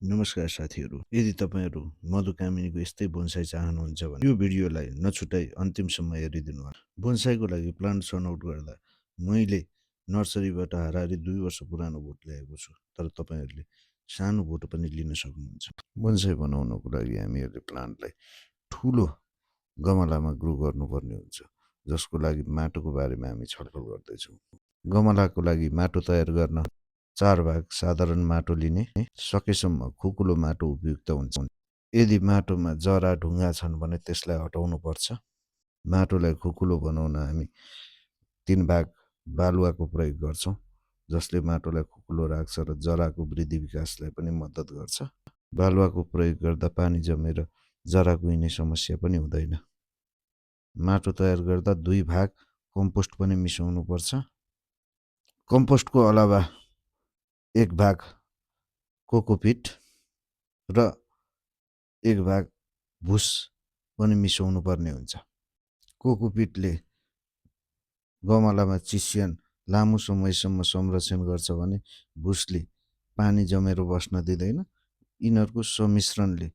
नमस्कार साथीहरू, यदि तपाईहरू मधुकामिनीको यस्तै बोन्साई चाहनुहुन्छ भने यो भिडियोलाई नछुटाई अन्तिमसम्म हेरिदिनुहोला। बोन्साईको लागि प्लान्ट छनौट गर्दा मैले नर्सरीबाट हाराहारी 2 वर्ष पुरानो बोट ल्याएको छु, तर तपाईहरूले सानो बोट पनि लिन सक्नुहुन्छ। बोन्साई बनाउनको लागि हामीहरूले प्लान्टलाई ठुलो गमलामा ग्रो गर्नुपर्ने हुन्छ, जसको लागि माटोको बारेमा हामी छलफल गर्दैछौँ। गमलाको लागि माटो तयार गर्न 4 भाग साधारण माटो लिने, सकेसम्म खुकुलो माटो उपयुक्त हुन्छ। यदि माटोमा जरा ढुङ्गा छन् भने त्यसलाई हटाउनु पर्छ। माटोलाई खुकुलो बनाउन हामी 3 भाग बालुवाको प्रयोग गर्छौँ, जसले माटोलाई खुकुलो राख्छ र जराको वृद्धि विकासलाई पनि मद्दत गर्छ। बालुवाको प्रयोग गर्दा पानी जमेर जरा कुहिने समस्या पनि हुँदैन। माटो तयार गर्दा 2 भाग कम्पोस्ट पनि मिसाउनु पर्छ। कम्पोस्टको अलावा 1 भाग कोकोपिट र 1 भाग भुस पनि मिसाउनु पर्ने हुन्छ। कोकोपिटले गमलामा चिस्यान लामो समयसम्म संरक्षण गर्छ भने भुसले पानी जमेर बस्न दिँदैन। यिनीहरूको सम्मिश्रणले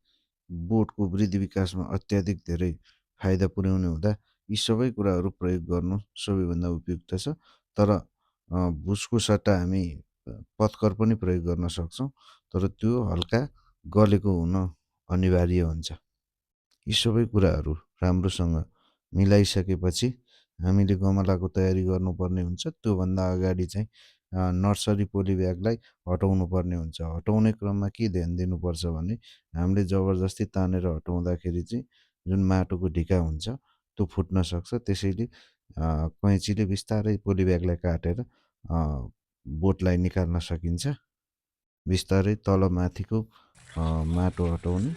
बोटको वृद्धि विकासमा अत्याधिक धेरै फाइदा पुर्याउने हुँदा यी सबै कुराहरू प्रयोग गर्नु सबैभन्दा उपयुक्त छ। तर भुसको सट्टा हामी पत्कर पनि प्रयोग गर्न सक्छौँ, तर त्यो हल्का गलेको हुन अनिवार्य हुन्छ। यी सबै कुराहरू राम्रोसँग मिलाइसकेपछि हामीले गमलाको तयारी गर्नुपर्ने हुन्छ। त्योभन्दा अगाडि चाहिँ नर्सरी पोली ब्यागलाई हटाउनु पर्ने हुन्छ। हटाउने क्रममा के ध्यान दिनुपर्छ भने हामीले जबरजस्ती तानेर हटाउँदाखेरि चाहिँ जुन माटोको ढिका हुन्छ त्यो फुट्न सक्छ। त्यसैले कैँचीले बिस्तारै पोली ब्यागलाई काटेर बोटलाई निकाल्न सकिन्छ। बिस्तारै तल माथिको माटो हटाउने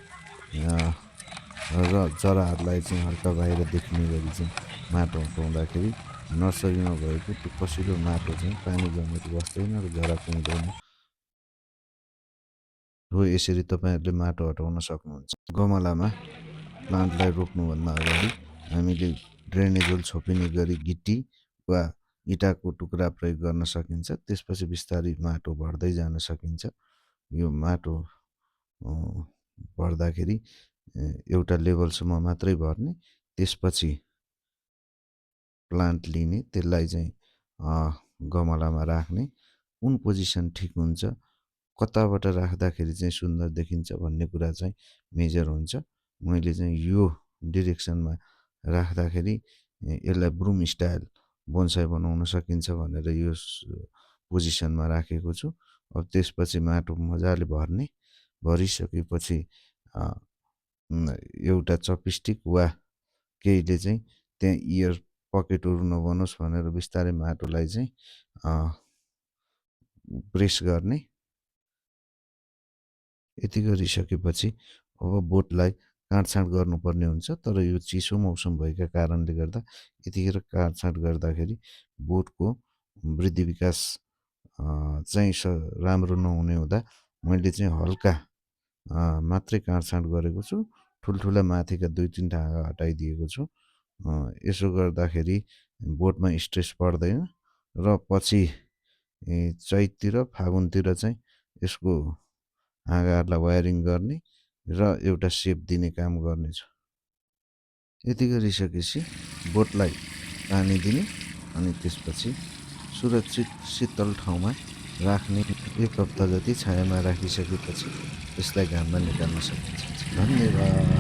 र जराहरूलाई चाहिँ हल्का बाहिर देखिने गरी चाहिँ माटो हटाउँदाखेरि नर्सरीमा भएको त्यो कसिलो माटो चाहिँ पानी जमेर बस्दैन र जरा कुहिँदैन। हो यसरी तपाईहरूले माटो हटाउन सक्नुहुन्छ। गमलामा प्लान्टलाई रोप्नुभन्दा अगाडि हामीले ड्रेनेजोल छोपिने गरी गिटी वा इँटाको टुक्रा प्रयोग गर्न सकिन्छ। त्यसपछि बिस्तारै माटो भर्दै जान सकिन्छ। यो माटो भर्दाखेरि एउटा लेभलसम्म मात्रै भर्ने, त्यसपछि प्लान्ट लिने, त्यसलाई चाहिँ गमलामा राख्ने, कुन पोजिसन ठिक हुन्छ, कताबाट राख्दाखेरि चाहिँ सुन्दर देखिन्छ भन्ने कुरा चाहिँ मेजर हुन्छ। मैले चाहिँ यो डिरेक्सनमा राख्दाखेरि यसलाई ब्रुम स्टाइल बोन्साई बनाउन सकिन्छ भनेर यो पोजिसनमा राखेको छु। अब त्यसपछि माटो मजाले भर्ने, भरिसकेपछि एउटा चपस्टिक वा केहीले चाहिँ त्यहाँ इयर पकेटहरू नबनोस् भनेर बिस्तारै माटोलाई चाहिँ प्रेस गर्ने। यति गरिसकेपछि अब बोटलाई काटछाँट गर्नुपर्ने हुन्छ। तर यो चिसो मौसम भएका कारणले गर्दा यतिखेर काटछाँट गर्दाखेरि बोटको वृद्धि विकास चाहिँ राम्रो नहुने हुँदा मैले चाहिँ हल्का मात्रै काटछाँट गरेको छु। ठुल्ठुला माथिका 2-3 ढाँगा हटाइदिएको छु। यसो गर्दाखेरि बोटमा स्ट्रेस पर्दैन र पछि चैततिर फागुनतिर चाहिँ यसको हाँगाहरूलाई वायरिङ गर्ने र एउटा सेप दिने काम गर्नेछु। यति गरिसकेपछि बोटलाई पानी दिने अनि त्यसपछि सुरक्षित शीतल ठाउँमा राख्ने। 1 हप्ता जति छायामा राखिसकेपछि यसलाई घाममा निकाल्न सकिन्छ। धन्यवाद।